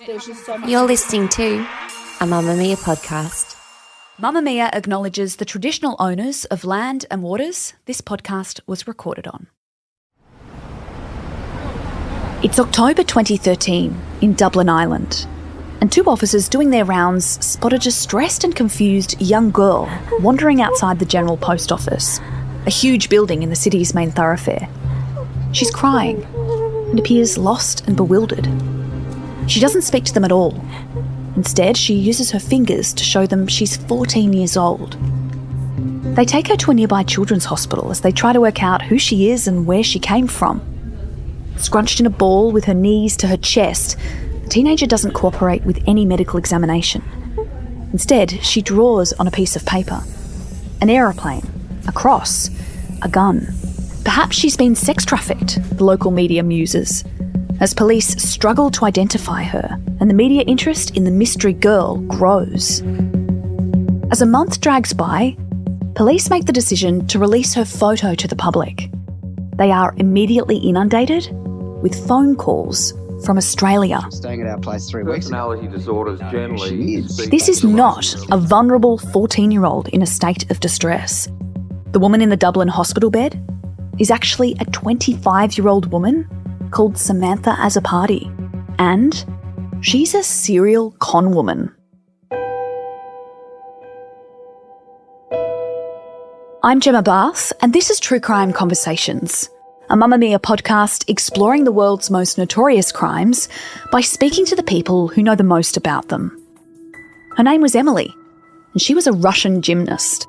there's just so much. You're listening to a Mamma Mia podcast. Mamma Mia acknowledges the traditional owners of land and waters this podcast was recorded on. It's October 2013 in Dublin, Ireland, and two officers doing their rounds spotted a stressed and confused young girl wandering outside the General Post Office, a huge building in the city's main thoroughfare. She's crying and appears lost and bewildered. She doesn't speak to them at all. Instead, she uses her fingers to show them she's 14 years old. They take her to a nearby children's hospital as they try to work out who she is and where she came from. Scrunched in a ball with her knees to her chest, the teenager doesn't cooperate with any medical examination. Instead, she draws on a piece of paper. An aeroplane, a cross, a gun. Perhaps she's been sex trafficked, the local media muses, as police struggle to identify her and the media interest in the mystery girl grows. As a month drags by, police make the decision to release her photo to the public. They are immediately inundated with phone calls from Australia. Staying at our place 3 weeks ago. Personality disorders generally. This is not a vulnerable 14-year-old in a state of distress. The woman in the Dublin hospital bed is actually a 25-year-old woman called Samantha Azzopardi, and she's a serial con woman. I'm Gemma Barth, and this is True Crime Conversations, a Mamma Mia podcast exploring the world's most notorious crimes by speaking to the people who know the most about them. Her name was Emily, and she was a Russian gymnast.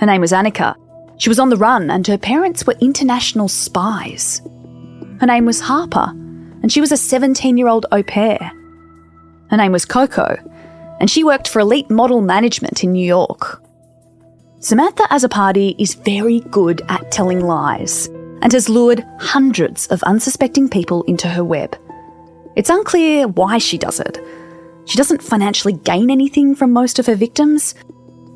Her name was Annika. She was on the run, and her parents were international spies. Her name was Harper, and she was a 17-year-old au pair. Her name was Coco, and she worked for elite model management in New York. Samantha Azzopardi is very good at telling lies and has lured hundreds of unsuspecting people into her web. It's unclear why she does it. She doesn't financially gain anything from most of her victims.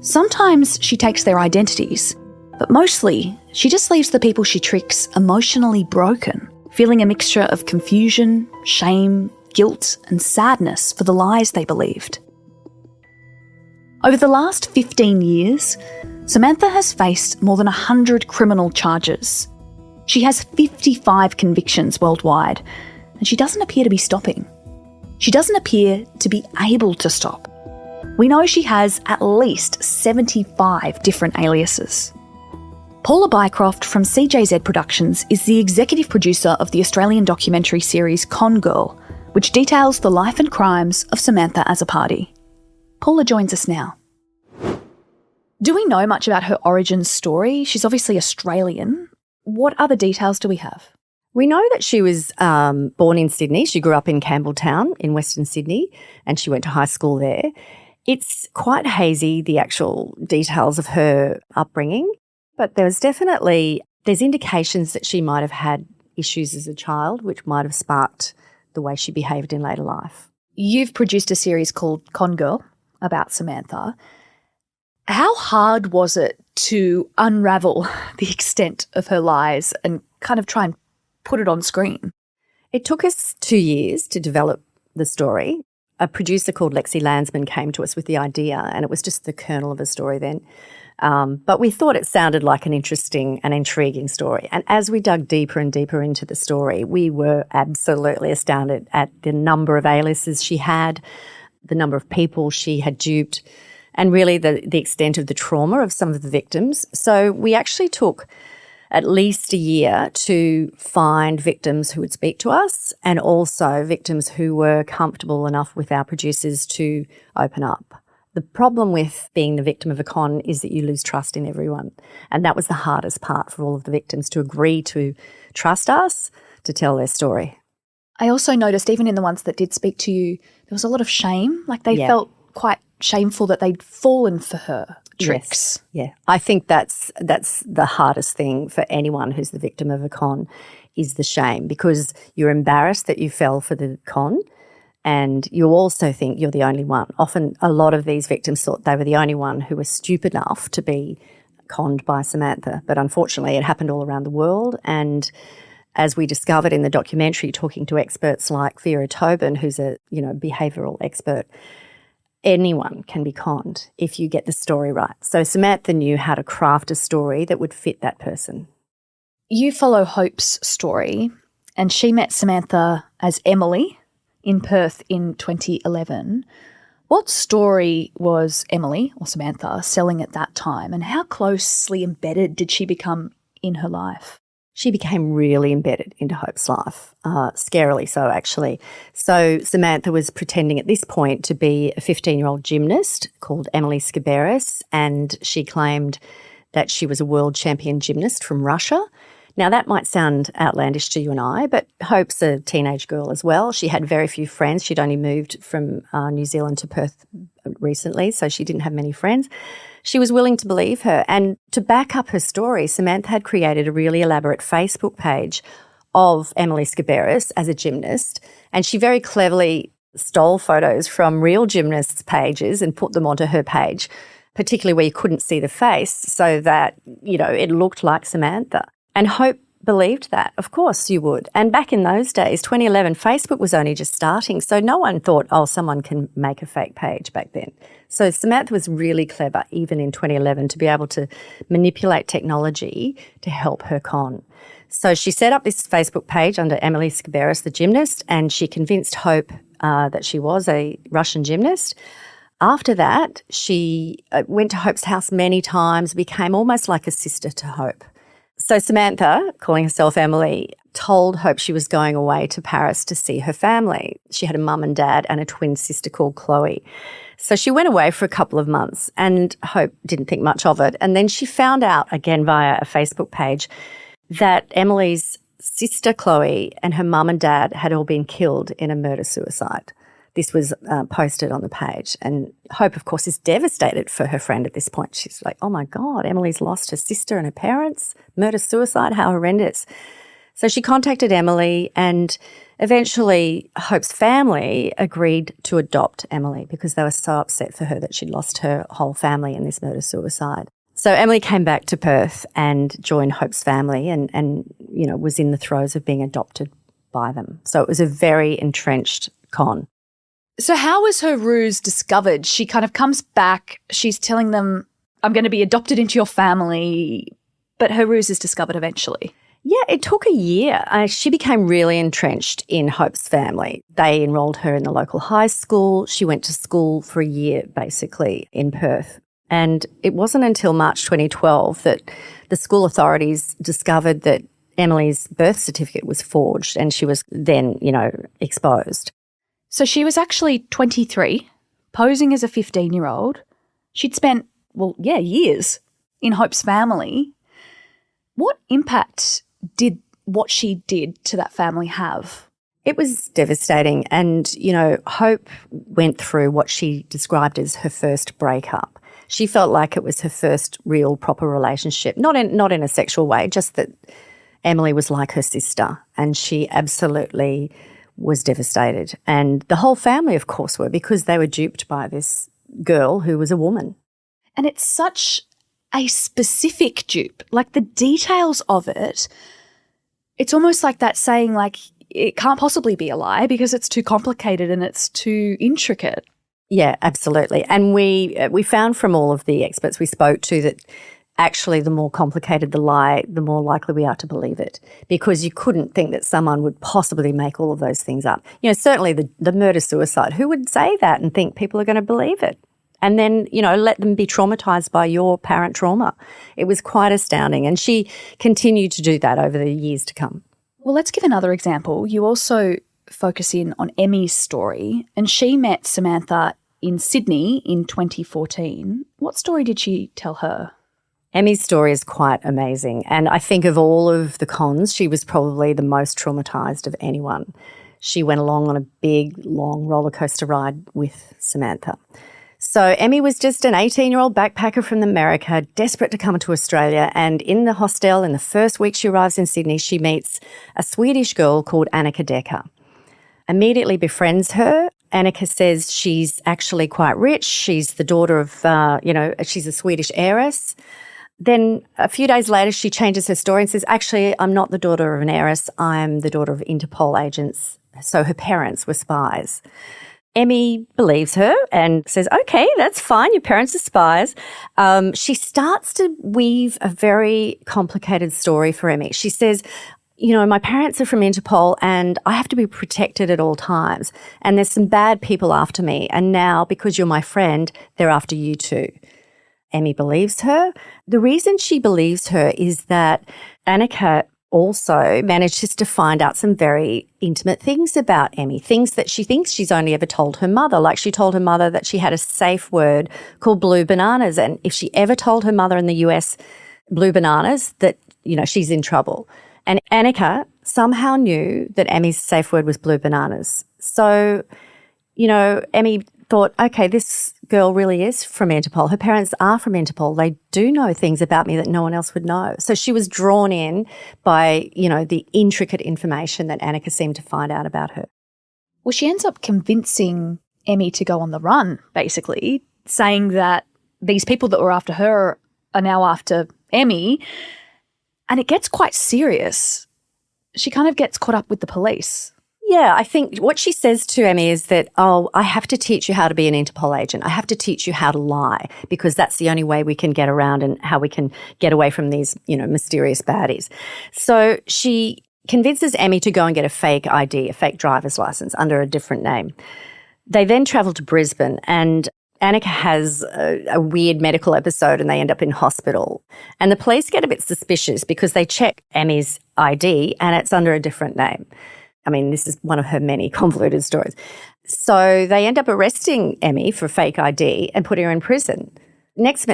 Sometimes she takes their identities, but mostly she just leaves the people she tricks emotionally broken, feeling a mixture of confusion, shame, guilt and sadness for the lies they believed. Over the last 15 years, Samantha has faced more than 100 criminal charges. She has 55 convictions worldwide, and she doesn't appear to be stopping. She doesn't appear to be able to stop. We know she has at least 75 different aliases. Paula Bycroft from CJZ Productions is the executive producer of the Australian documentary series Con Girl, which details the life and crimes of Samantha Azzopardi. Paula joins us now. Do we know much about her origin story? She's obviously Australian. What other details do we have? We know that she was born in Sydney. She grew up in Campbelltown in Western Sydney, and she went to high school there. It's quite hazy, the actual details of her upbringing. But there's indications that she might have had issues as a child, which might have sparked the way she behaved in later life. You've produced a series called Con Girl about Samantha. How hard was it to unravel the extent of her lies and kind of try and put it on screen? It took us 2 years to develop the story. A producer called Lexi Landsman came to us with the idea, and it was just the kernel of a story then. But we thought it sounded like an interesting and intriguing story. And as we dug deeper and deeper into the story, we were absolutely astounded at the number of aliases she had, the number of people she had duped, and really the extent of the trauma of some of the victims. So we actually took at least a year to find victims who would speak to us, and also victims who were comfortable enough with our producers to open up. The problem with being the victim of a con is that you lose trust in everyone. And that was the hardest part for all of the victims, to agree to trust us to tell their story. I also noticed even in the ones that did speak to you, there was a lot of shame. Like they felt quite shameful that they'd fallen for her tricks. Yes. Yeah. I think that's the hardest thing for anyone who's the victim of a con, is the shame, because you're embarrassed that you fell for the con. And you also think you're the only one. Often a lot of these victims thought they were the only one who was stupid enough to be conned by Samantha. But unfortunately it happened all around the world, and as we discovered in the documentary, talking to experts like Vera Tobin, who's a, behavioural expert, anyone can be conned if you get the story right. So Samantha knew how to craft a story that would fit that person. You follow Hope's story, and she met Samantha as Emily in Perth in 2011. What story was Emily, or Samantha, selling at that time, and how closely embedded did she become in her life? She became really embedded into Hope's life, scarily so, actually. So Samantha was pretending at this point to be a 15-year-old gymnast called Emily Skiberis, and she claimed that she was a world champion gymnast from Russia. Now, that might sound outlandish to you and I, but Hope's a teenage girl as well. She had very few friends. She'd only moved from New Zealand to Perth recently, so she didn't have many friends. She was willing to believe her. And to back up her story, Samantha had created a really elaborate Facebook page of Emily Skiberis as a gymnast, and she very cleverly stole photos from real gymnasts' pages and put them onto her page, particularly where you couldn't see the face, so that, it looked like Samantha. And Hope believed that. Of course you would. And back in those days, 2011, Facebook was only just starting, so no one thought, someone can make a fake page back then. So Samantha was really clever, even in 2011, to be able to manipulate technology to help her con. So she set up this Facebook page under Emily Skiberis, the gymnast, and she convinced Hope that she was a Russian gymnast. After that, she went to Hope's house many times, became almost like a sister to Hope. So Samantha, calling herself Emily, told Hope she was going away to Paris to see her family. She had a mum and dad and a twin sister called Chloe. So she went away for a couple of months, and Hope didn't think much of it. And then she found out, again via a Facebook page, that Emily's sister Chloe and her mum and dad had all been killed in a murder-suicide. This was posted on the page, and Hope, of course, is devastated for her friend at this point. She's like, oh, my God, Emily's lost her sister and her parents, murder-suicide, how horrendous. So she contacted Emily, and eventually Hope's family agreed to adopt Emily because they were so upset for her that she'd lost her whole family in this murder-suicide. So Emily came back to Perth and joined Hope's family and was in the throes of being adopted by them. So it was a very entrenched con. So how was her ruse discovered? She kind of comes back, she's telling them, I'm going to be adopted into your family, but her ruse is discovered eventually. Yeah, it took a year. She became really entrenched in Hope's family. They enrolled her in the local high school. She went to school for a year, basically, in Perth. And it wasn't until March 2012 that the school authorities discovered that Emily's birth certificate was forged, and she was then, exposed. So she was actually 23, posing as a 15-year-old. She'd spent, years in Hope's family. What impact did what she did to that family have? It was devastating. And, Hope went through what she described as her first breakup. She felt like it was her first real proper relationship, not in a sexual way, just that Emily was like her sister, and she absolutely was devastated. And the whole family, of course, were, because they were duped by this girl who was a woman. And it's such a specific dupe. Like, the details of it, it's almost like that saying, like, it can't possibly be a lie because it's too complicated and it's too intricate. Yeah, absolutely. And we found from all of the experts we spoke to that actually the more complicated the lie, the more likely we are to believe it, because you couldn't think that someone would possibly make all of those things up. Certainly the murder-suicide, who would say that and think people are going to believe it? And then, let them be traumatised by your parent trauma. It was quite astounding. And she continued to do that over the years to come. Well, let's give another example. You also focus in on Emmy's story, and she met Samantha in Sydney in 2014. What story did she tell her? Emmy's story is quite amazing, and I think of all of the cons, she was probably the most traumatised of anyone. She went along on a big, long roller coaster ride with Samantha. So Emmy was just an 18-year-old backpacker from America, desperate to come to Australia, and in the hostel, in the first week she arrives in Sydney, she meets a Swedish girl called Annika Decker. Immediately befriends her. Annika says she's actually quite rich. She's the daughter of, she's a Swedish heiress. Then a few days later, she changes her story and says, actually, I'm not the daughter of an heiress. I'm the daughter of Interpol agents. So her parents were spies. Emmy believes her and says, okay, that's fine. Your parents are spies. She starts to weave a very complicated story for Emmy. She says, my parents are from Interpol and I have to be protected at all times. And there's some bad people after me. And now, because you're my friend, they're after you too. Emmy believes her. The reason she believes her is that Annika also manages to find out some very intimate things about Emmy, things that she thinks she's only ever told her mother. Like she told her mother that she had a safe word called blue bananas. And if she ever told her mother in the US blue bananas, that, she's in trouble. And Annika somehow knew that Emmy's safe word was blue bananas. So, Emmy thought, okay, this girl really is from Interpol. Her parents are from Interpol. They do know things about me that no one else would know. So she was drawn in by, the intricate information that Annika seemed to find out about her. Well, she ends up convincing Emmy to go on the run, basically, saying that these people that were after her are now after Emmy. And it gets quite serious. She kind of gets caught up with the police. Yeah, I think what she says to Emmy is that, I have to teach you how to be an Interpol agent. I have to teach you how to lie because that's the only way we can get around and how we can get away from these, mysterious baddies. So she convinces Emmy to go and get a fake ID, a fake driver's license under a different name. They then travel to Brisbane and Annika has a weird medical episode and they end up in hospital. And the police get a bit suspicious because they check Emmy's ID and it's under a different name. I mean, this is one of her many convoluted stories. So they end up arresting Emmy for fake ID and putting her in prison.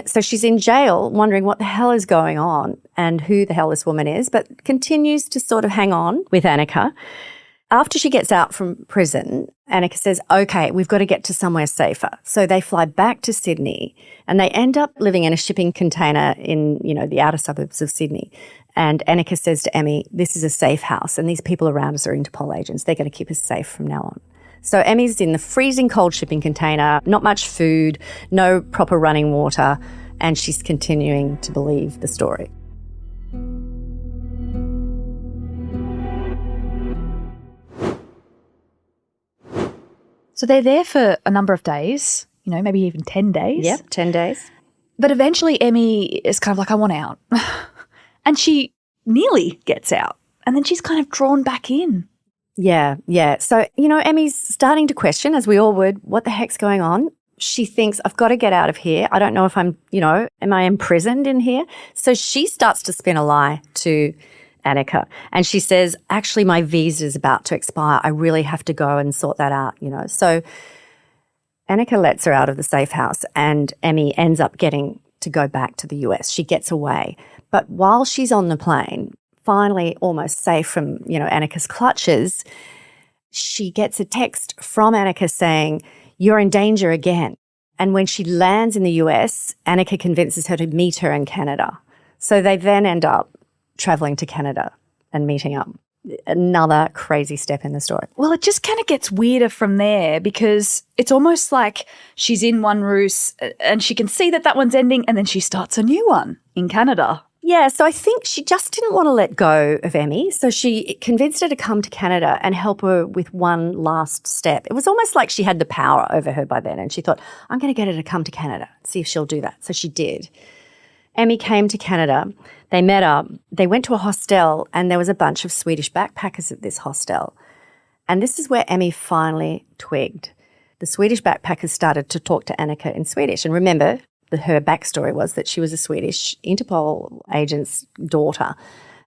So she's in jail wondering what the hell is going on and who the hell this woman is, but continues to sort of hang on with Annika. After she gets out from prison, Annika says, okay, we've got to get to somewhere safer. So they fly back to Sydney and they end up living in a shipping container in, the outer suburbs of Sydney. And Annika says to Emmy, this is a safe house and these people around us are Interpol agents. They're going to keep us safe from now on. So Emmy's in the freezing cold shipping container, not much food, no proper running water, and she's continuing to believe the story. So they're there for a number of days, maybe even 10 days. Yep, 10 days. But eventually Emmy is kind of like, I want out. And she nearly gets out. And then she's kind of drawn back in. Yeah. So, Emmy's starting to question, as we all would, what the heck's going on? She thinks, I've got to get out of here. I don't know if I'm, am I imprisoned in here? So she starts to spin a lie to Annika. And she says, actually, my visa is about to expire. I really have to go and sort that out, So Annika lets her out of the safe house and Emmy ends up getting to go back to the US. She gets away. But while she's on the plane, finally almost safe from, Annika's clutches, she gets a text from Annika saying, you're in danger again. And when she lands in the US, Annika convinces her to meet her in Canada. So they then end up traveling to Canada and meeting up. Another crazy step in the story. Well, it just kind of gets weirder from there because it's almost like she's in one ruse and she can see that one's ending and then she starts a new one in Canada. Yeah, so I think she just didn't want to let go of Emmy, so she convinced her to come to Canada and help her with one last step. It was almost like she had the power over her by then and she thought, I'm going to get her to come to Canada, see if she'll do that. So she did. Emmy came to Canada. They met up. They went to a hostel and there was a bunch of Swedish backpackers at this hostel. And this is where Emmy finally twigged. The Swedish backpackers started to talk to Annika in Swedish. And remember, her backstory was that she was a Swedish Interpol agent's daughter.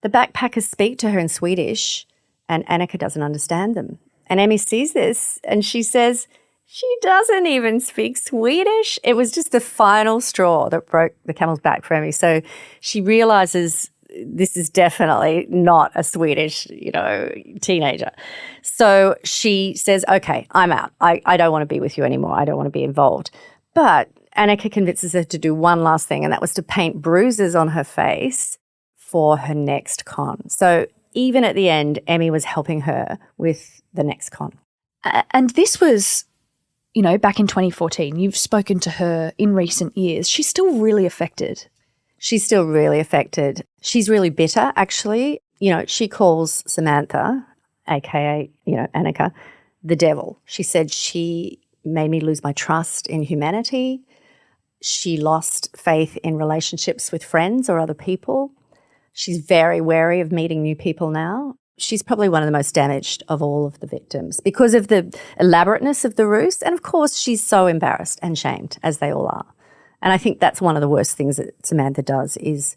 The backpackers speak to her in Swedish and Annika doesn't understand them. And Emmy sees this and she says, she doesn't even speak Swedish. It was just the final straw that broke the camel's back for Emmy. So she realizes this is definitely not a Swedish, teenager. So she says, okay, I'm out. I don't want to be with you anymore. I don't want to be involved. But Annika convinces her to do one last thing, and that was to paint bruises on her face for her next con. So even at the end, Emmy was helping her with the next con. And this was, back in 2014. You've spoken to her in recent years. She's still really affected. She's still really affected. She's really bitter, actually. You know, she calls Samantha, aka, Annika, the devil. She said she made me lose my trust in humanity. She lost faith in relationships with friends or other people. She's very wary of meeting new people now. She's probably one of the most damaged of all of the victims because of the elaborateness of the ruse. And, of course, she's so embarrassed and shamed, as they all are. And I think that's one of the worst things that Samantha does is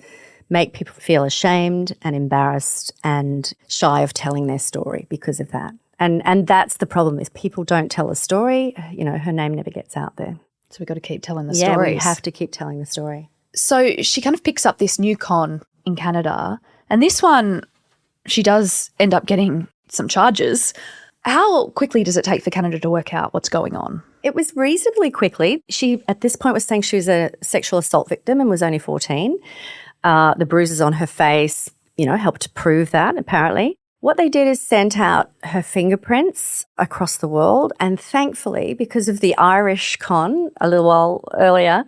make people feel ashamed and embarrassed and shy of telling their story because of that. And that's the problem is people don't tell a story. Her name never gets out there. So we've got to keep telling the stories. stories. Yeah, we have to keep telling the story. So she kind of picks up this new con in Canada, and this one she does end up getting some charges. How quickly does it take for Canada to work out what's going on? It was reasonably quickly. She, at this point, was saying she was a sexual assault victim and was only 14. The bruises on her face, helped to prove that, apparently. What they did is sent out her fingerprints across the world, and thankfully, because of the Irish con a little while earlier,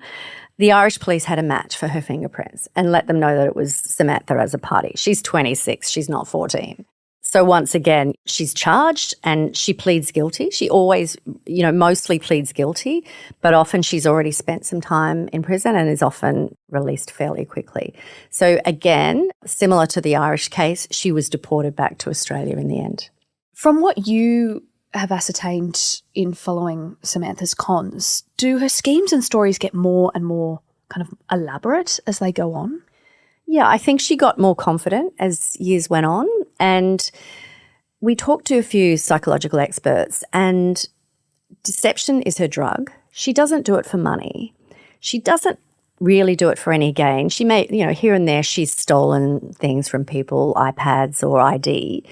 the Irish police had a match for her fingerprints and let them know that it was Samantha Azzopardi. She's 26, she's not 14. So once again, she's charged and she pleads guilty. She always, mostly pleads guilty, but often she's already spent some time in prison and is often released fairly quickly. So again, similar to the Irish case, she was deported back to Australia in the end. From what you have ascertained in following Samantha's cons, do her schemes and stories get more and more kind of elaborate as they go on? Yeah, I think she got more confident as years went on, and we talked to a few psychological experts, and deception is her drug. She doesn't do it for money. She doesn't really do it for any gain. She may, here and there she's stolen things from people, iPads or ID,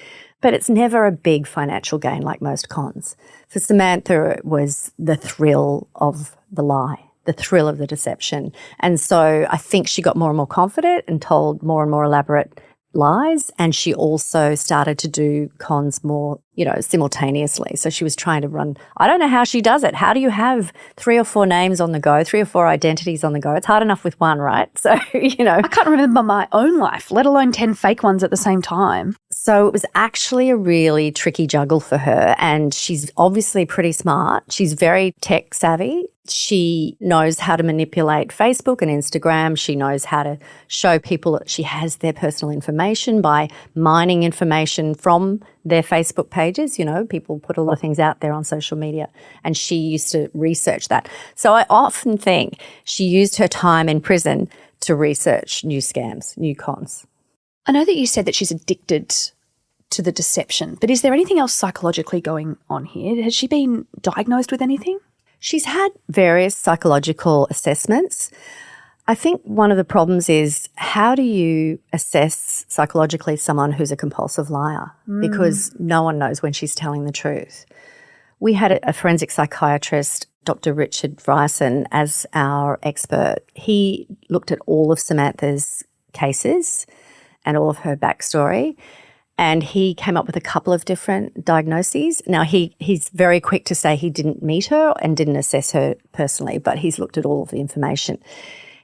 but it's never a big financial gain like most cons. For Samantha, it was the thrill of the lie, the thrill of the deception. And so I think she got more and more confident and told more and more elaborate lies, and she also started to do cons more, simultaneously. So she was trying to run, I don't know how she does it. How do you have 3 or 4 names on the go, 3 or 4 identities on the go? It's hard enough with one, right? So, I can't remember my own life, let alone 10 fake ones at the same time. So it was actually a really tricky juggle for her, and she's obviously pretty smart. She's very tech savvy. She knows how to manipulate Facebook and Instagram. She knows how to show people that she has their personal information by mining information from their Facebook pages. People put a lot of things out there on social media, and she used to research that. So I often think she used her time in prison to research new scams, new cons. I know that you said that she's addicted to the deception, but is there anything else psychologically going on here? Has she been diagnosed with anything? She's had various psychological assessments. I think one of the problems is how do you assess psychologically someone who's a compulsive liar? Because no one knows when she's telling the truth. We had a forensic psychiatrist, Dr. Richard Ryerson, as our expert. He looked at all of Samantha's cases and all of her backstory, and he came up with a couple of different diagnoses. Now, he's very quick to say he didn't meet her and didn't assess her personally, but he's looked at all of the information.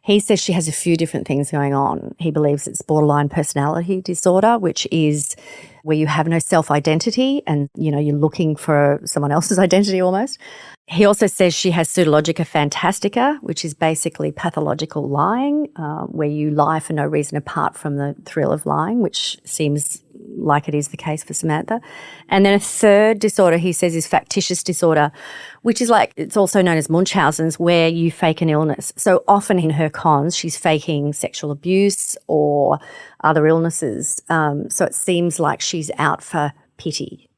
He says she has a few different things going on. He believes it's borderline personality disorder, which is where you have no self-identity and, you're looking for someone else's identity almost. He also says she has pseudologica fantastica, which is basically pathological lying, where you lie for no reason apart from the thrill of lying, which seems like it is the case for Samantha. And then a third disorder he says is factitious disorder, which is it's also known as Munchausen's, where you fake an illness. So often in her cons, she's faking sexual abuse or other illnesses. So it seems like she's out for pity.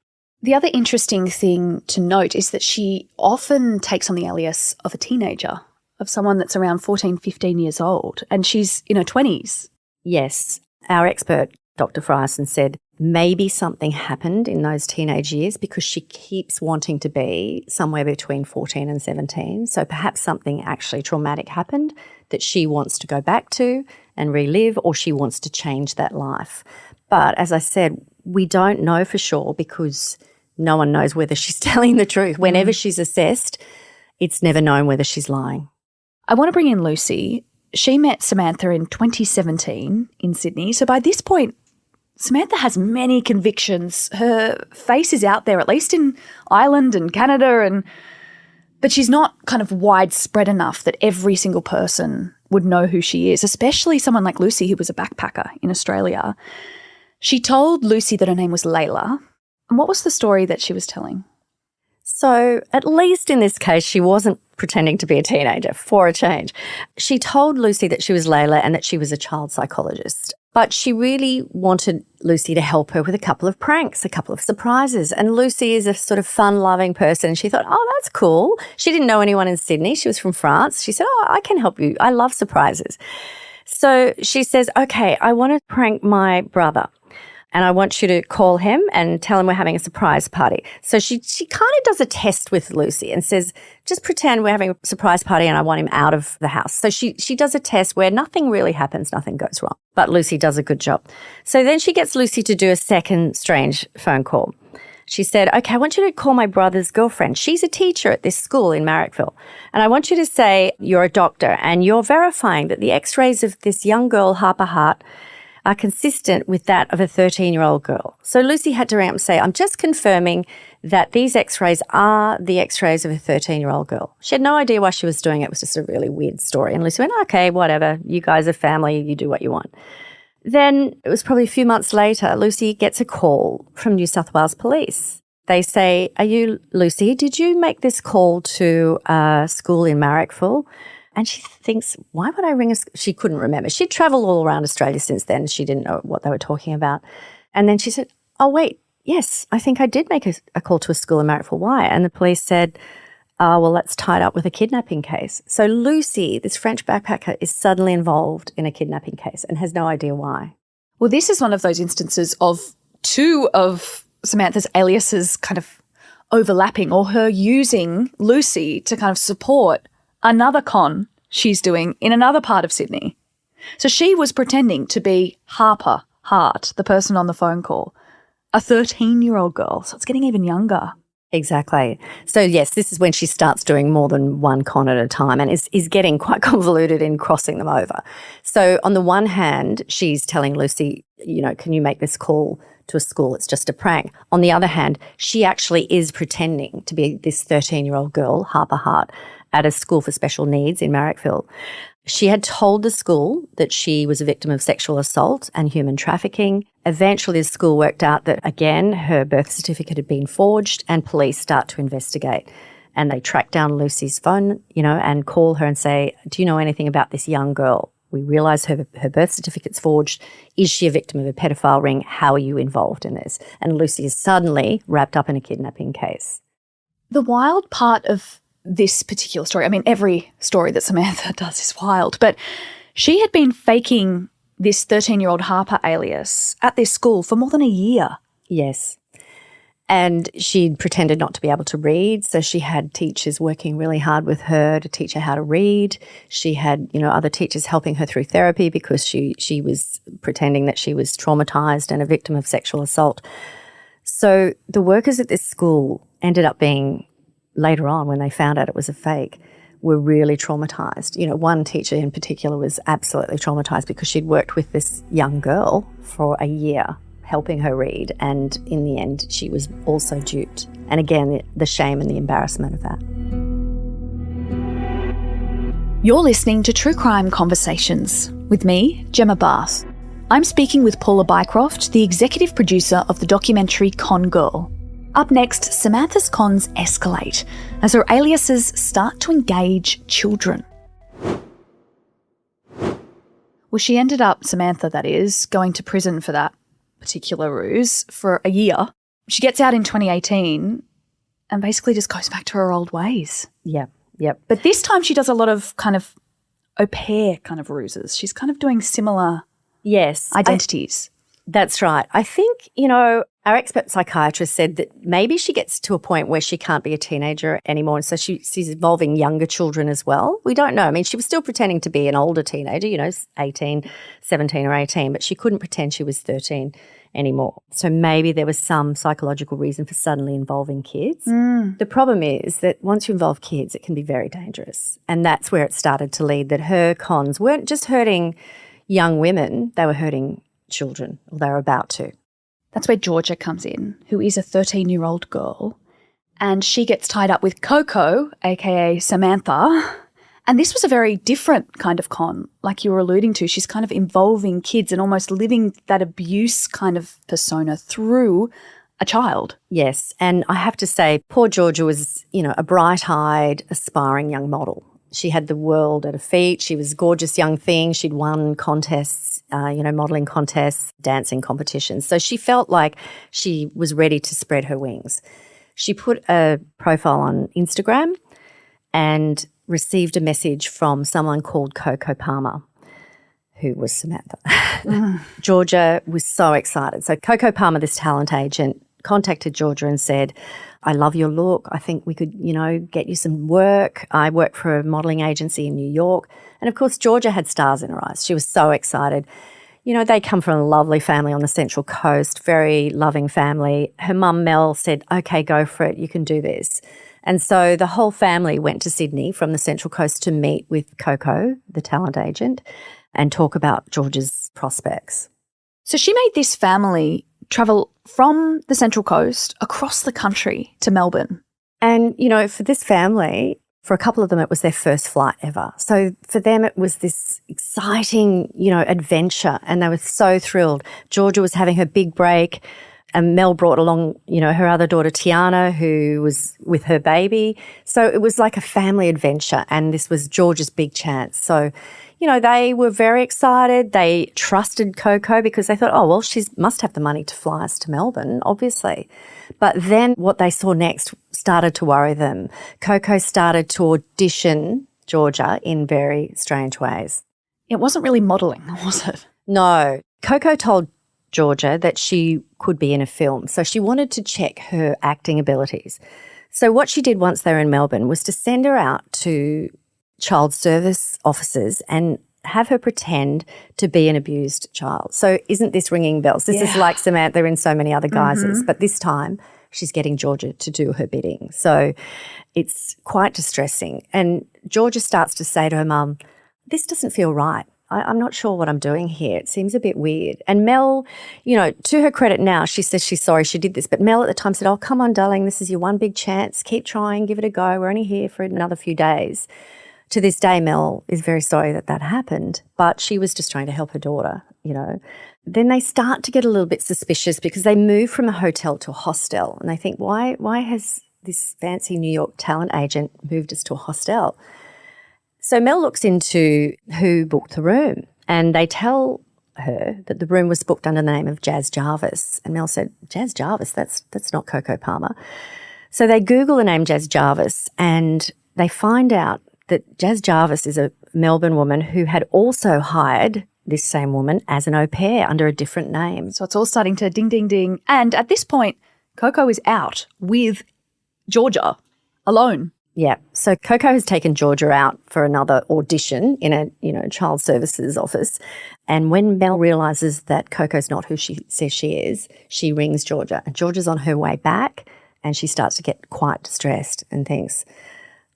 The other interesting thing to note is that she often takes on the alias of a teenager, of someone that's around 14, 15 years old, and she's in her 20s. Yes. Our expert, Dr. Frierson, said maybe something happened in those teenage years because she keeps wanting to be somewhere between 14 and 17. So perhaps something actually traumatic happened that she wants to go back to and relive, or she wants to change that life. But as I said, we don't know for sure because no one knows whether she's telling the truth. Whenever she's assessed, it's never known whether she's lying. I want to bring in Lucy. she met Samantha in 2017 in Sydney. So by this point, Samantha has many convictions. Her face is out there, at least in Ireland and Canada, but she's not kind of widespread enough that every single person would know who she is, especially someone like Lucy, who was a backpacker in Australia. She told Lucy that her name was Layla. And what was the story that she was telling? So at least in this case, she wasn't pretending to be a teenager for a change. She told Lucy that she was Layla and that she was a child psychologist. But she really wanted Lucy to help her with a couple of pranks, a couple of surprises. And Lucy is a sort of fun-loving person. She thought, oh, that's cool. She didn't know anyone in Sydney. She was from France. She said, oh, I can help you. I love surprises. So she says, okay, I want to prank my brother. And I want you to call him and tell him we're having a surprise party. So she kind of does a test with Lucy and says, just pretend we're having a surprise party and I want him out of the house. So she does a test where nothing really happens, nothing goes wrong. But Lucy does a good job. So then she gets Lucy to do a second strange phone call. She said, okay, I want you to call my brother's girlfriend. She's a teacher at this school in Marrickville. And I want you to say you're a doctor and you're verifying that the x-rays of this young girl, Harper Hart, are consistent with that of a 13-year-old girl. So Lucy had to ring up and say, I'm just confirming that these x-rays are the x-rays of a 13-year-old girl. She had no idea why she was doing it. It was just a really weird story. And Lucy went, okay, whatever. You guys are family. You do what you want. Then it was probably a few months later, Lucy gets a call from New South Wales Police. They say, are you Lucy? Did you make this call to a school in Marrickville? And she thinks, why would I ring She couldn't remember. She'd travelled all around Australia since then. She didn't know what they were talking about. And then she said, oh, wait, yes, I think I did make a call to a school in Marrickville. Why? And the police said, well, that's tied up with a kidnapping case. So Lucy, this French backpacker, is suddenly involved in a kidnapping case and has no idea why. Well, this is one of those instances of two of Samantha's aliases kind of overlapping, or her using Lucy to kind of support another con she's doing in another part of Sydney. So she was pretending to be Harper Hart, the person on the phone call, a 13-year-old girl. So it's getting even younger. Exactly. So, yes, this is when she starts doing more than one con at a time and is getting quite convoluted in crossing them over. So on the one hand, she's telling Lucy, can you make this call to a school? It's just a prank. On the other hand, she actually is pretending to be this 13-year-old girl, Harper Hart, at a school for special needs in Marrickville. She had told the school that she was a victim of sexual assault and human trafficking. Eventually, the school worked out that, again, her birth certificate had been forged, and police start to investigate. And they track down Lucy's phone, and call her and say, do you know anything about this young girl? We realise her birth certificate's forged. Is she a victim of a pedophile ring? How are you involved in this? And Lucy is suddenly wrapped up in a kidnapping case. The wild part of this particular story, every story that Samantha does is wild, but she had been faking this 13-year-old Harper alias at this school for more than a year. Yes. And she'd pretended not to be able to read, so she had teachers working really hard with her to teach her how to read. She had, other teachers helping her through therapy because she was pretending that she was traumatised and a victim of sexual assault. So the workers at this school ended up being, later on when they found out it was a fake, were really traumatised. One teacher in particular was absolutely traumatised because she'd worked with this young girl for a year, helping her read, and in the end she was also duped. And again, the shame and the embarrassment of that. You're listening to True Crime Conversations with me, Gemma Barth. I'm speaking with Paula Bycroft, the executive producer of the documentary Con Girl. Up next, Samantha's cons escalate as her aliases start to engage children. Well, she ended up, Samantha that is, going to prison for that particular ruse for a year. She gets out in 2018 and basically just goes back to her old ways. Yep. But this time she does a lot of kind of au pair kind of ruses. She's kind of doing similar identities. That's right. I think, our expert psychiatrist said that maybe she gets to a point where she can't be a teenager anymore, and so she's involving younger children as well. We don't know. She was still pretending to be an older teenager, 17 or 18, but she couldn't pretend she was 13 anymore. So maybe there was some psychological reason for suddenly involving kids. The problem is that once you involve kids, it can be very dangerous. And that's where it started to lead, that her cons weren't just hurting young women, they were hurting children, or they were about to. That's where Georgia comes in, who is a 13-year-old girl, and she gets tied up with Coco, aka Samantha. And this was a very different kind of con, like you were alluding to. She's kind of involving kids and almost living that abuse kind of persona through a child. Yes, and I have to say, poor Georgia was, a bright-eyed, aspiring young model. She had the world at her feet. She was a gorgeous young thing. She'd won contests, modelling contests, dancing competitions. So she felt like she was ready to spread her wings. She put a profile on Instagram and received a message from someone called Coco Palmer, who was Samantha. Georgia was so excited. So Coco Palmer, this talent agent, contacted Georgia and said, I love your look. I think we could, get you some work. I work for a modelling agency in New York. And, of course, Georgia had stars in her eyes. She was so excited. They come from a lovely family on the Central Coast, very loving family. Her mum, Mel, said, okay, go for it. You can do this. And so the whole family went to Sydney from the Central Coast to meet with Coco, the talent agent, and talk about Georgia's prospects. So she made this family travel from the Central Coast across the country to Melbourne. And, for this family, for a couple of them, it was their first flight ever. So for them, it was this exciting, adventure, and they were so thrilled. Georgia was having her big break. And Mel brought along, her other daughter, Tiana, who was with her baby. So it was like a family adventure, and this was Georgia's big chance. So, they were very excited. They trusted Coco because they thought, oh, well, she must have the money to fly us to Melbourne, obviously. But then what they saw next started to worry them. Coco started to audition Georgia in very strange ways. It wasn't really modelling, was it? No. Coco told Georgia that she could be in a film. So she wanted to check her acting abilities. So what she did once they were in Melbourne was to send her out to child service officers and have her pretend to be an abused child. So isn't this ringing bells? This is like Samantha in so many other guises, but this time she's getting Georgia to do her bidding. So it's quite distressing. And Georgia starts to say to her mum, this doesn't feel right. I'm not sure what I'm doing here. It seems a bit weird. And Mel, to her credit now, she says she's sorry she did this. But Mel at the time said, oh, come on, darling, this is your one big chance. Keep trying, give it a go. We're only here for another few days. To this day, Mel is very sorry that happened, but she was just trying to help her daughter, Then they start to get a little bit suspicious because they move from a hotel to a hostel, and they think, why has this fancy New York talent agent moved us to a hostel? So Mel looks into who booked the room, and they tell her that the room was booked under the name of Jazz Jarvis. And Mel said, Jazz Jarvis? That's not Coco Palmer. So they Google the name Jazz Jarvis, and they find out that Jazz Jarvis is a Melbourne woman who had also hired this same woman as an au pair under a different name. So it's all starting to ding, ding, ding. And at this point, Coco is out with Georgia alone. Yeah. So Coco has taken Georgia out for another audition in a, child services office. And when Mel realises that Coco's not who she says she is, she rings Georgia. And Georgia's on her way back, and she starts to get quite distressed and thinks,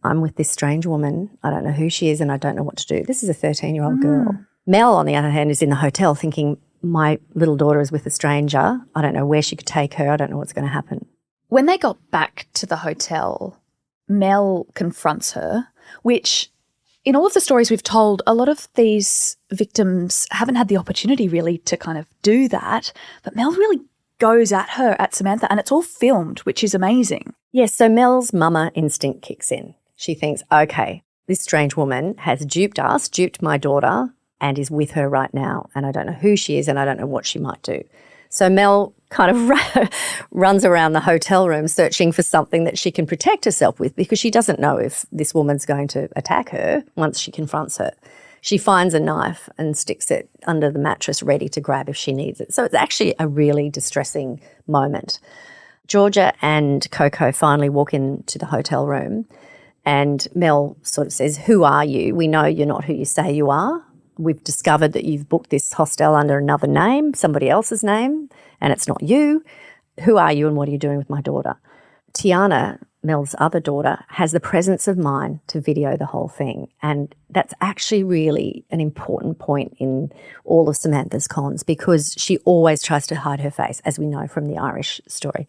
I'm with this strange woman. I don't know who she is and I don't know what to do. This is a 13-year-old girl. Mel, on the other hand, is in the hotel thinking, my little daughter is with a stranger. I don't know where she could take her. I don't know what's going to happen. When they got back to the hotel, Mel confronts her, which in all of the stories we've told, a lot of these victims haven't had the opportunity really to kind of do that. But Mel really goes at her, at Samantha, and it's all filmed, which is amazing. Yes, so Mel's mama instinct kicks in. She thinks, okay, this strange woman has duped us, duped my daughter, and is with her right now. And I don't know who she is and I don't know what she might do. So Mel kind of runs around the hotel room searching for something that she can protect herself with because she doesn't know if this woman's going to attack her once she confronts her. She finds a knife and sticks it under the mattress ready to grab if she needs it. So it's actually a really distressing moment. Georgia and Coco finally walk into the hotel room and Mel sort of says, who are you? We know you're not who you say you are. we've discovered that you've booked this hostel under another name, somebody else's name, and it's not you. Who are you and what are you doing with my daughter? Tiana, Mel's other daughter, has the presence of mind to video the whole thing. And that's actually really an important point in all of Samantha's cons, because she always tries to hide her face, as we know from the Irish story.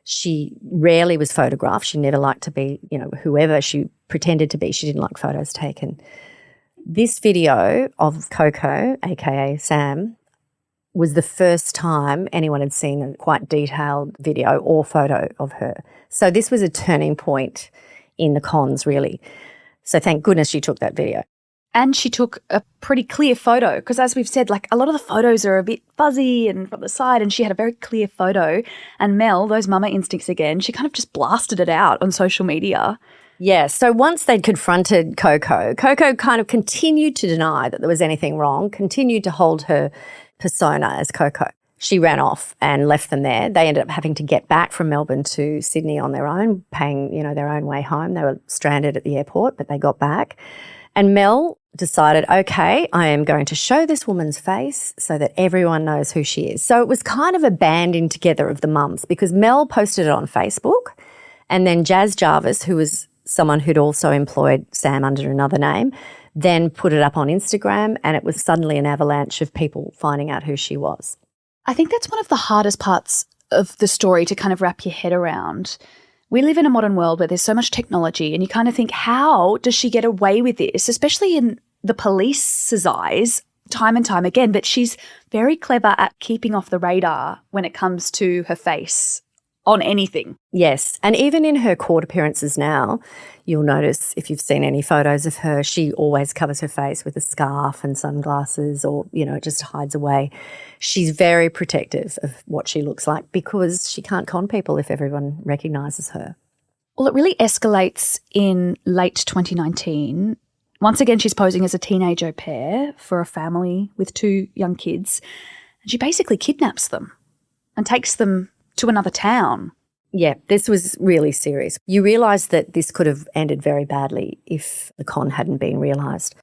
She rarely was photographed. She never liked to be, whoever she pretended to be. She didn't like photos taken. This video of Coco, aka Sam, was the first time anyone had seen a quite detailed video or photo of her. So this was a turning point in the cons, really. So thank goodness she took that video. And she took a pretty clear photo because, as we've said, like a lot of the photos are a bit fuzzy and from the side, and she had a very clear photo. And Mel, those mama instincts again, she kind of just blasted it out on social media. Yeah, so once they'd confronted Coco kind of continued to deny that there was anything wrong, continued to hold her persona as Coco. She ran off and left them there. They ended up having to get back from Melbourne to Sydney on their own, paying, their own way home. They were stranded at the airport, but they got back. And Mel decided, okay, I am going to show this woman's face so that everyone knows who she is. So it was kind of a banding together of the mums, because Mel posted it on Facebook, and then Jazz Jarvis, who was someone who'd also employed Sam under another name, then put it up on Instagram, and it was suddenly an avalanche of people finding out who she was. I think that's one of the hardest parts of the story to kind of wrap your head around. We live in a modern world where there's so much technology, and you kind of think, how does she get away with this, especially in the police's eyes, time and time again? But she's very clever at keeping off the radar when it comes to her face on anything. Yes, and even in her court appearances now, you'll notice if you've seen any photos of her, she always covers her face with a scarf and sunglasses, or, it just hides away. She's very protective of what she looks like because she can't con people if everyone recognises her. Well, it really escalates in late 2019. Once again, she's posing as a teenage au pair for a family with 2 young kids, and she basically kidnaps them and takes them to another town. Yeah, this was really serious. You realise that this could have ended very badly if the con hadn't been realised.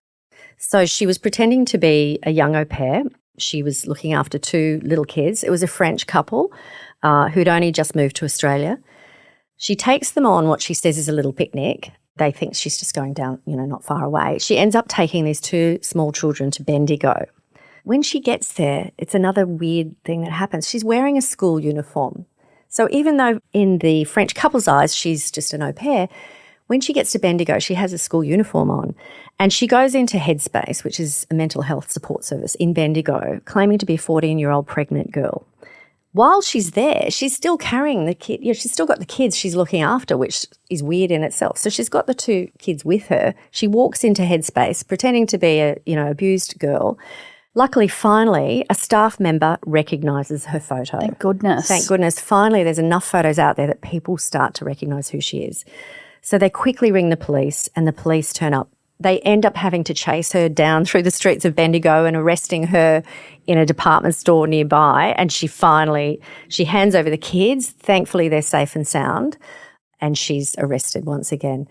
So she was pretending to be a young au pair. She was looking after 2 little kids. It was a French couple who'd only just moved to Australia. She takes them on what she says is a little picnic. They think she's just going down, not far away. She ends up taking these 2 small children to Bendigo. When she gets there, it's another weird thing that happens. She's wearing a school uniform. So even though in the French couple's eyes she's just an au pair, when she gets to Bendigo, she has a school uniform on, and she goes into Headspace, which is a mental health support service in Bendigo, claiming to be a 14-year-old pregnant girl. While she's there, she's still carrying the kid. She's still got the kids she's looking after, which is weird in itself. So she's got the 2 kids with her. She walks into Headspace pretending to be a, abused girl. Luckily, finally, a staff member recognises her photo. Thank goodness. Thank goodness. Finally, there's enough photos out there that people start to recognise who she is. So they quickly ring the police, and the police turn up. They end up having to chase her down through the streets of Bendigo and arresting her in a department store nearby. And she hands over the kids. Thankfully, they're safe and sound, and she's arrested once again.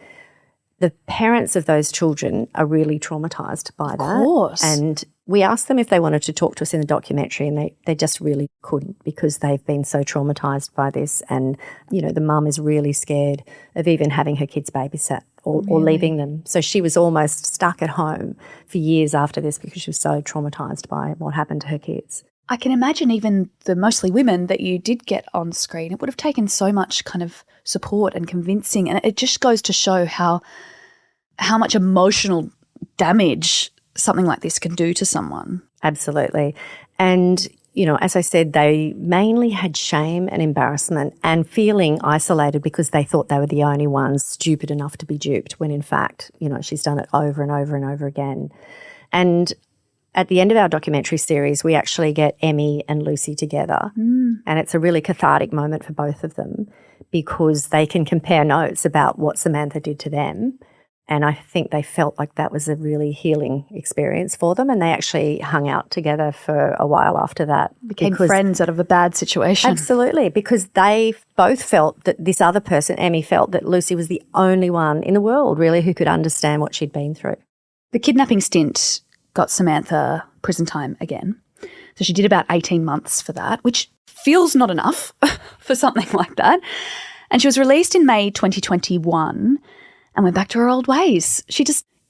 The parents of those children are really traumatised by that. Of course. And we asked them if they wanted to talk to us in the documentary, and they just really couldn't, because they've been so traumatised by this. And, the mum is really scared of even having her kids babysat or leaving them. So she was almost stuck at home for years after this because she was so traumatised by what happened to her kids. I can imagine even the mostly women that you did get on screen, it would have taken so much kind of support and convincing. And it just goes to show how much emotional damage something like this can do to someone. Absolutely. And, as I said, they mainly had shame and embarrassment and feeling isolated because they thought they were the only ones stupid enough to be duped, when in fact, she's done it over and over and over again. And at the end of our documentary series, we actually get Emmy and Lucy together. And it's a really cathartic moment for both of them because they can compare notes about what Samantha did to them. And I think they felt like that was a really healing experience for them, and they actually hung out together for a while after that. Became friends out of a bad situation. Absolutely, because they both felt that this other person, Emmy, felt that Lucy was the only one in the world really who could understand what she'd been through. The kidnapping stint got Samantha prison time again. So she did about 18 months for that, which feels not enough for something like that. And she was released in May 2021 and went back to her old ways.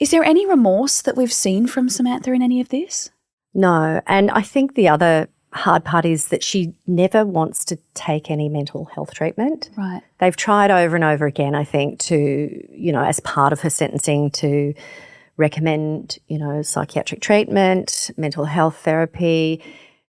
Is there any remorse that we've seen from Samantha in any of this? No. And I think the other hard part is that she never wants to take any mental health treatment. Right. They've tried over and over again, I think, to, as part of her sentencing to recommend, psychiatric treatment, mental health therapy.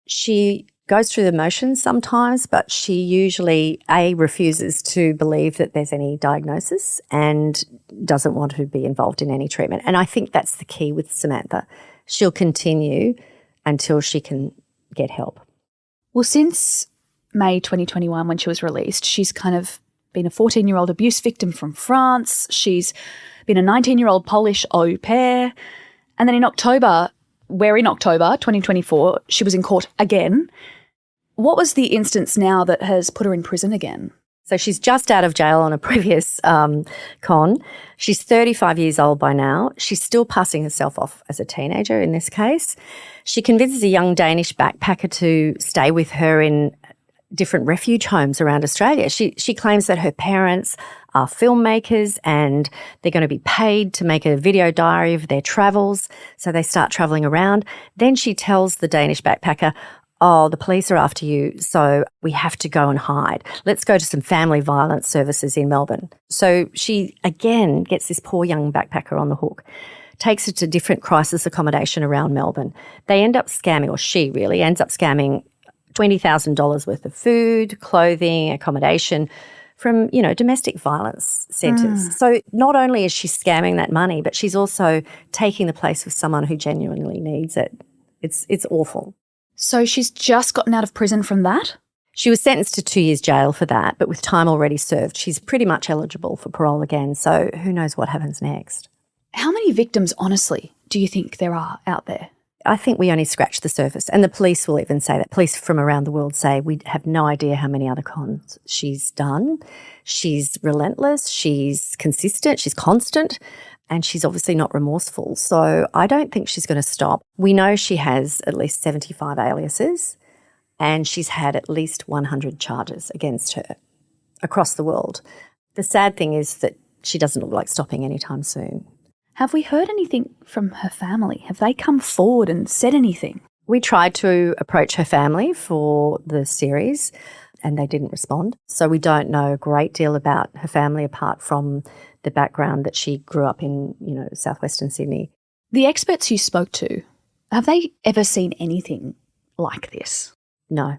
She goes through the motions sometimes, but she usually, refuses to believe that there's any diagnosis and doesn't want to be involved in any treatment. And I think that's the key with Samantha. She'll continue until she can get help. Well, since May 2021 when she was released, she's kind of been a 14-year-old abuse victim from France. She's been a 19-year-old Polish au pair. And then in October 2024, she was in court again. What was the instance now that has put her in prison again? So she's just out of jail on a previous con. She's 35 years old by now. She's still passing herself off as a teenager in this case. She convinces a young Danish backpacker to stay with her in different refuge homes around Australia. She claims that her parents are filmmakers and they're going to be paid to make a video diary of their travels. So they start travelling around. Then she tells the Danish backpacker, "Oh, the police are after you, so we have to go and hide. Let's go to some family violence services in Melbourne." So she, again, gets this poor young backpacker on the hook, takes her to different crisis accommodation around Melbourne. They end up scamming, or she really ends up scamming $20,000 worth of food, clothing, accommodation from, domestic violence centres. So not only is she scamming that money, but she's also taking the place of someone who genuinely needs it. It's awful. So she's just gotten out of prison from that? She was sentenced to 2 years jail for that, but with time already served, she's pretty much eligible for parole again. So who knows what happens next? How many victims, honestly, do you think there are out there? I think we only scratch the surface. And the police will even say that. Police from around the world say we have no idea how many other cons she's done. She's relentless. She's consistent. She's constant. And she's obviously not remorseful. So I don't think she's going to stop. We know she has at least 75 aliases and she's had at least 100 charges against her across the world. The sad thing is that she doesn't look like stopping anytime soon. Have we heard anything from her family? Have they come forward and said anything? We tried to approach her family for the series and they didn't respond. So we don't know a great deal about her family apart from the background that she grew up in, southwestern Sydney. The experts you spoke to, have they ever seen anything like this? No.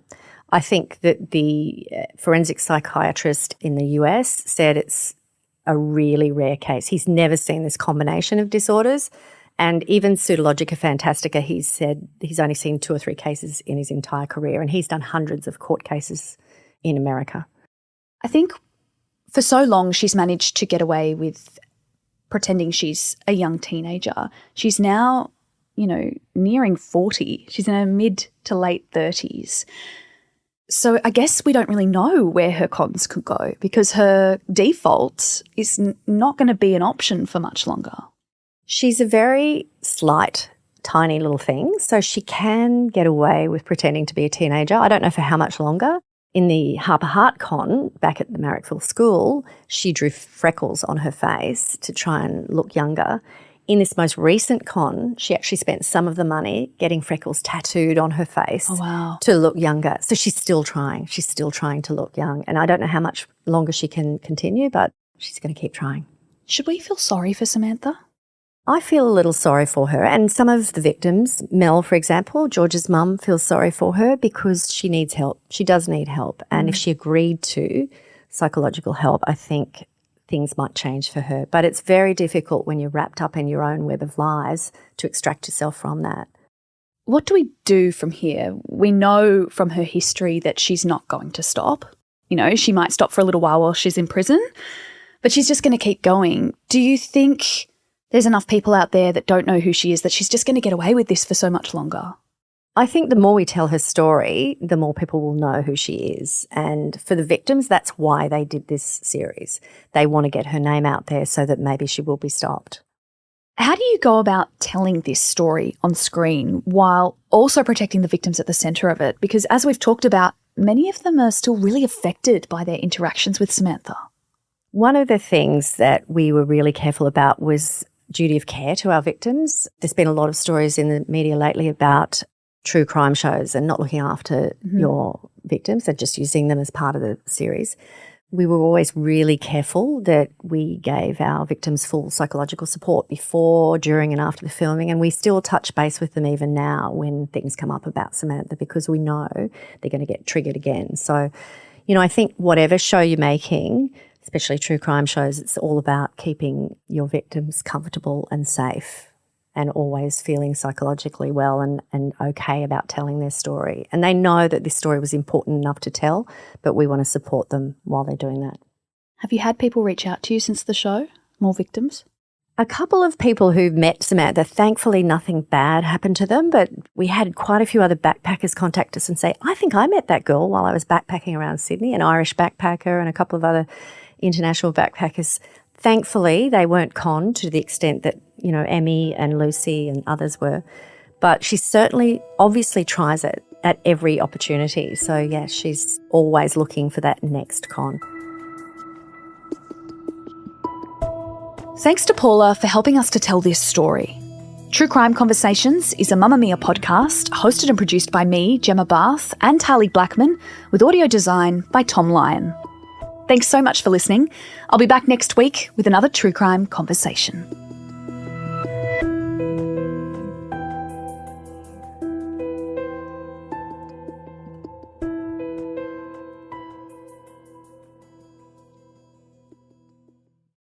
I think that the forensic psychiatrist in the US said it's a really rare case. He's never seen this combination of disorders. And even Pseudologica Fantastica, he said he's only seen 2 or 3 cases in his entire career, and he's done hundreds of court cases in America. I think for so long she's managed to get away with pretending she's a young teenager. She's now, nearing 40. She's in her mid to late 30s. So I guess we don't really know where her cons could go because her default is not going to be an option for much longer. She's a very slight, tiny little thing, so she can get away with pretending to be a teenager. I don't know for how much longer. In the Harper Hart con back at the Marrickville School, she drew freckles on her face to try and look younger. In this most recent con, she actually spent some of the money getting freckles tattooed on her face to look younger. So she's still trying. She's still trying to look young. And I don't know how much longer she can continue, but she's going to keep trying. Should we feel sorry for Samantha? I feel a little sorry for her. And some of the victims, Mel, for example, George's mum, feels sorry for her because she needs help. She does need help. And if she agreed to psychological help, I think things might change for her. But it's very difficult when you're wrapped up in your own web of lies to extract yourself from that. What do we do from here? We know from her history that she's not going to stop. She might stop for a little while she's in prison, but she's just going to keep going. Do you think there's enough people out there that don't know who she is that she's just going to get away with this for so much longer? I think the more we tell her story, the more people will know who she is. And for the victims, that's why they did this series. They want to get her name out there so that maybe she will be stopped. How do you go about telling this story on screen while also protecting the victims at the centre of it? Because as we've talked about, many of them are still really affected by their interactions with Samantha. One of the things that we were really careful about was duty of care to our victims. There's been a lot of stories in the media lately about true crime shows and not looking after your victims and just using them as part of the series. We were always really careful that we gave our victims full psychological support before, during and after the filming, and we still touch base with them even now when things come up about Samantha because we know they're going to get triggered again. So, I think whatever show you're making, especially true crime shows, it's all about keeping your victims comfortable and safe and always feeling psychologically well and okay about telling their story. And they know that this story was important enough to tell, but we want to support them while they're doing that. Have you had people reach out to you since the show? More victims? A couple of people who've met Samantha, thankfully nothing bad happened to them, but we had quite a few other backpackers contact us and say, I think I met that girl while I was backpacking around Sydney, an Irish backpacker and a couple of other international backpackers. Thankfully, they weren't conned to the extent that, Emmy and Lucy and others were. But she certainly obviously tries it at every opportunity. So, yeah, she's always looking for that next con. Thanks to Paula for helping us to tell this story. True Crime Conversations is a Mamamia podcast hosted and produced by me, Gemma Barth, and Tali Blackman, with audio design by Tom Lyon. Thanks so much for listening. I'll be back next week with another True Crime Conversation.